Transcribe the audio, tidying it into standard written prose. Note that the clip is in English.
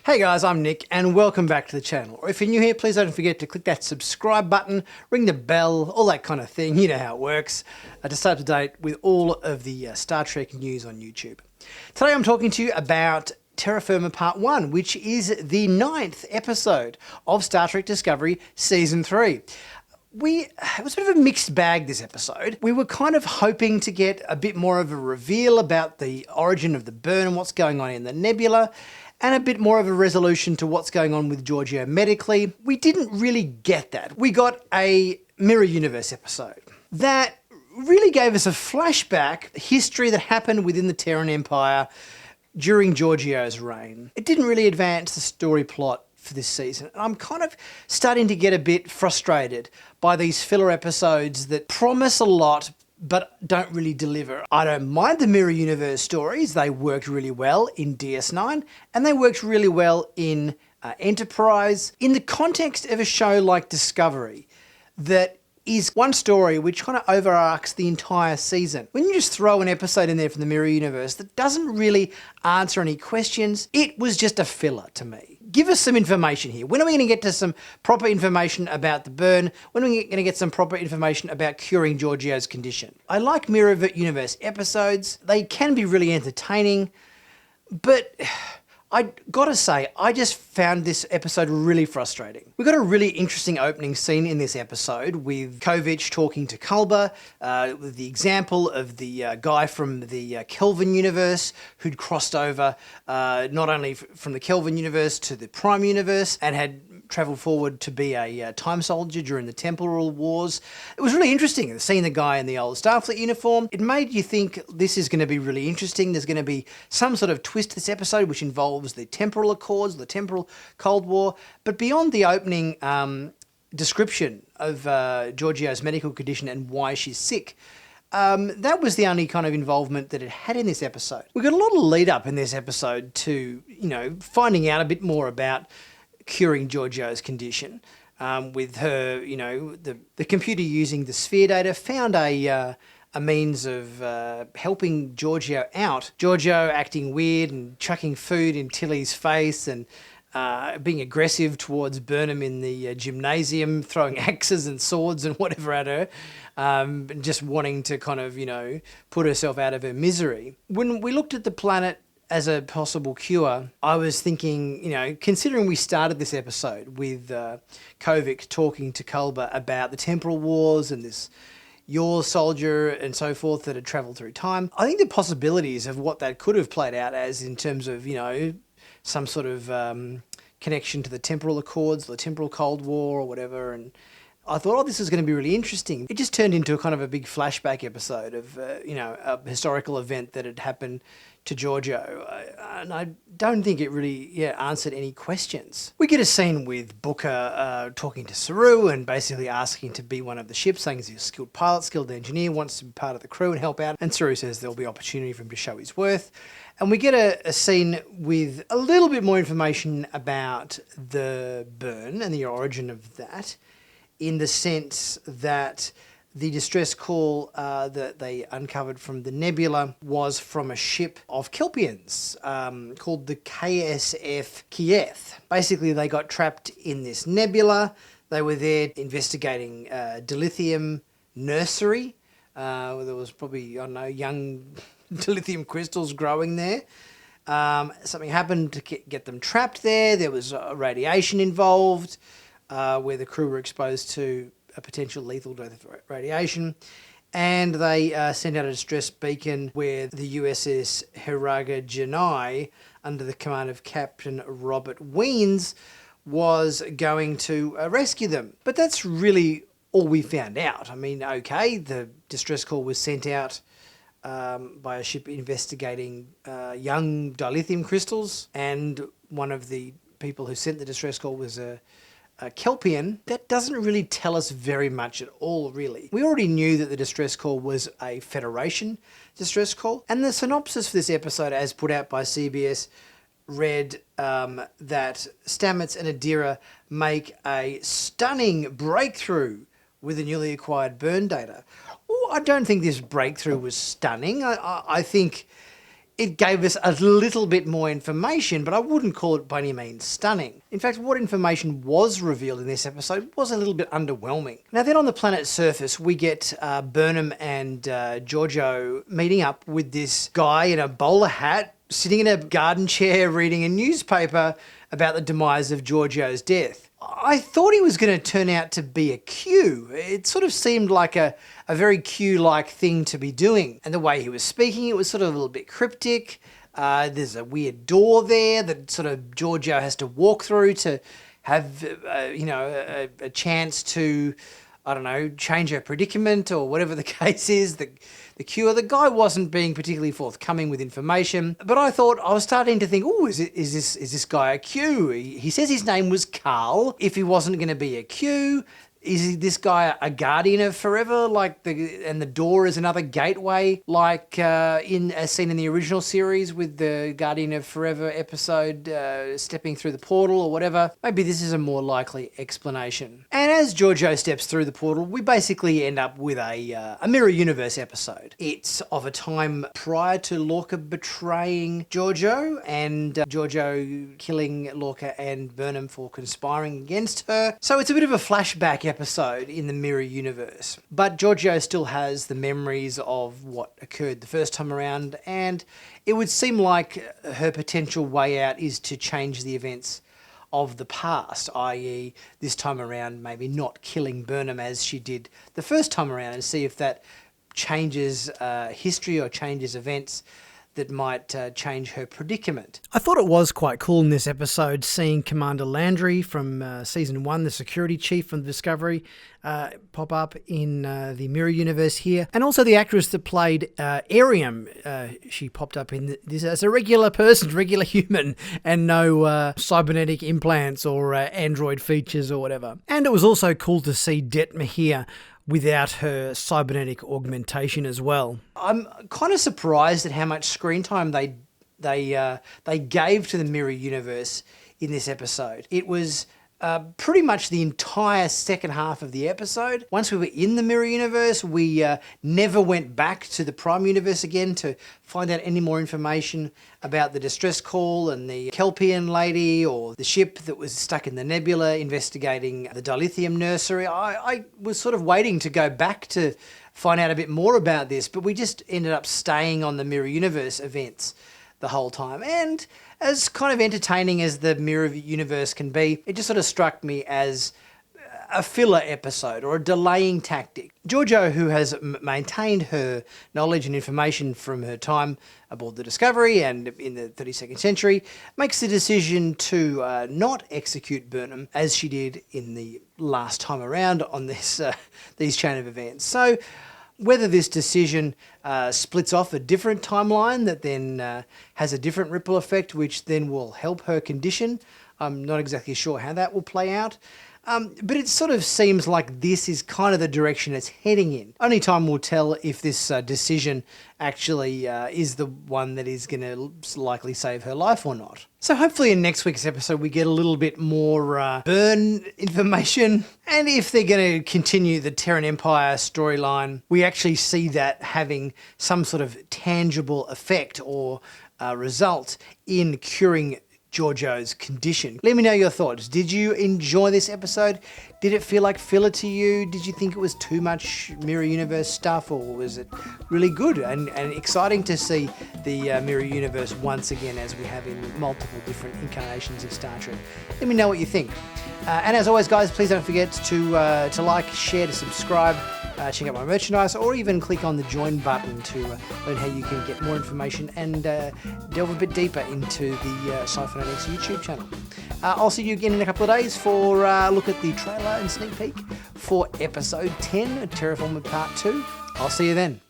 Hey guys, I'm Nick and welcome back to the channel. Or if you're new here, please don't forget to click that subscribe button, ring the bell, all that kind of thing. You know how it works, to stay up to date with all of the Star Trek news on YouTube. Today I'm talking to you about Terra Firma Part 1, which is the 9th episode of Star Trek Discovery Season 3. It was a bit of a mixed bag this episode. We were kind of hoping to get a bit more of a reveal about the origin of the burn and what's going on in the nebula, and a bit more of a resolution to what's going on with Georgiou medically. We didn't really get that. We got a Mirror Universe episode that really gave us a flashback history that happened within the Terran Empire during Georgiou's reign. It didn't really advance the story plot for this season. And I'm kind of starting to get a bit frustrated by these filler episodes that promise a lot but don't really deliver. I don't mind the Mirror Universe stories. They worked really well in DS9 and they worked really well in Enterprise. In the context of a show like Discovery that is one story which kind of overarches the entire season. When you just throw an episode in there from the Mirror Universe that doesn't really answer any questions, it was just a filler to me. Give us some information here. When are we going to get to some proper information about the burn? When are we going to get some proper information about curing Georgiou's condition? I like Mirror Universe episodes. They can be really entertaining, but I gotta say, I just found this episode really frustrating. We got a really interesting opening scene in this episode with Kovich talking to Culber, with the example of the guy from the Kelvin universe who'd crossed over not only from the Kelvin universe to the Prime universe and had travelled forward to be a time soldier during the Temporal Wars. It was really interesting seeing the guy in the old Starfleet uniform. It made you think this is going to be really interesting. There's going to be some sort of twist to this episode which involves the temporal accords, the temporal Cold War. But beyond the opening description of Georgiou's medical condition and why she's sick, that was the only kind of involvement that it had in this episode. We got a lot of lead up in this episode to, finding out a bit more about curing Georgiou's condition, with her, the computer using the sphere data found a means of helping Georgiou out. Georgiou acting weird and chucking food in Tilly's face and being aggressive towards Burnham in the gymnasium, throwing axes and swords and whatever at her, just wanting to kind of, put herself out of her misery. When we looked at the planet as a possible cure, I was thinking, considering we started this episode with Kovich talking to Culber about the Temporal Wars and this your soldier and so forth that had travelled through time, I think the possibilities of what that could have played out as in terms of, some sort of connection to the temporal accords, the temporal Cold War or whatever, and I thought, this is going to be really interesting. It just turned into a kind of a big flashback episode of, a historical event that had happened to Georgiou, and I don't think it really answered any questions. We get a scene with Booker talking to Saru and basically asking to be one of the ships, saying he's a skilled pilot, skilled engineer, wants to be part of the crew and help out, and Saru says there'll be opportunity for him to show his worth. And we get a scene with a little bit more information about the burn and the origin of that, in the sense that the distress call that they uncovered from the nebula was from a ship of Kelpians called the KSF Kiev. Basically, they got trapped in this nebula. They were there investigating dilithium nursery. There was probably, young dilithium crystals growing there. Something happened to get them trapped there. There was radiation involved, where the crew were exposed to a potential lethal dose of radiation, and they sent out a distress beacon where the USS Hiraga Janai, under the command of Captain Robert Weens, was going to rescue them. But that's really all we found out. I mean, okay, the distress call was sent out by a ship investigating young dilithium crystals, and one of the people who sent the distress call was a Kelpian. That doesn't really tell us very much at all, really. We already knew that the distress call was a Federation distress call, and the synopsis for this episode, as put out by CBS, read that Stamets and Adira make a stunning breakthrough with the newly acquired burn data. I don't think this breakthrough was stunning. I think it gave us a little bit more information, but I wouldn't call it by any means stunning. In fact, what information was revealed in this episode was a little bit underwhelming. Now then on the planet's surface, we get Burnham and Giorgio meeting up with this guy in a bowler hat, sitting in a garden chair reading a newspaper about the demise of Giorgio's death. I thought he was going to turn out to be a Q. It sort of seemed like a very Q-like thing to be doing. And the way he was speaking, it was sort of a little bit cryptic. There's a weird door there that sort of Giorgio has to walk through to have, a chance to, I don't know, change her predicament or whatever the case is. The cure. The guy wasn't being particularly forthcoming with information, but I was starting to think, is this guy a Q? He says his name was Carl. If he wasn't going to be a Q, is this guy a guardian of forever? And the door is another gateway, like as seen in the original series with the Guardian of Forever episode, stepping through the portal or whatever. Maybe this is a more likely explanation. And as Giorgio steps through the portal, we basically end up with a mirror universe episode. It's of a time prior to Lorca betraying Giorgio and Giorgio killing Lorca and Burnham for conspiring against her. So it's a bit of a flashback episode in the mirror universe. But Giorgio still has the memories of what occurred the first time around, and it would seem like her potential way out is to change the events of the past, i.e. this time around maybe not killing Burnham as she did the first time around, and see if that changes history or changes events that might change her predicament. I thought it was quite cool in this episode seeing Commander Landry from Season 1, the security chief from Discovery, pop up in the Mirror Universe here. And also the actress that played Ariam, she popped up in this as a regular person, regular human, and no cybernetic implants or android features or whatever. And it was also cool to see Detmer here without her cybernetic augmentation as well. I'm kind of surprised at how much screen time they gave to the Mirror Universe in this episode. It was pretty much the entire second half of the episode. Once we were in the Mirror Universe, we never went back to the Prime Universe again to find out any more information about the distress call and the Kelpian lady or the ship that was stuck in the nebula investigating the dilithium nursery. I was sort of waiting to go back to find out a bit more about this, but we just ended up staying on the Mirror Universe events the whole time. And as kind of entertaining as the Mirror Universe can be, it just sort of struck me as a filler episode or a delaying tactic. Giorgio, who has maintained her knowledge and information from her time aboard the Discovery and in the 32nd century, makes the decision to not execute Burnham as she did in the last time around on this these chain of events. So whether this decision splits off a different timeline that then has a different ripple effect, which then will help her condition, I'm not exactly sure how that will play out. But it sort of seems like this is kind of the direction it's heading in. Only time will tell if this decision actually is the one that is going to likely save her life or not. So hopefully in next week's episode we get a little bit more Burn information. And if they're going to continue the Terran Empire storyline, we actually see that having some sort of tangible effect or result in curing Giorgio's condition. Let me know your thoughts. Did you enjoy this episode? Did it feel like filler to you? Did you think it was too much Mirror Universe stuff, or was it really good and exciting to see the Mirror Universe once again, as we have in multiple different incarnations of Star Trek? Let me know what you think. And as always, guys, please don't forget to like, share, to subscribe, check out my merchandise, or even click on the join button to learn how you can get more information and delve a bit deeper into the Sci-Finatics YouTube channel. I'll see you again in a couple of days for a look at the trailer and sneak peek for episode 10, Terra Firma Part 2. I'll see you then.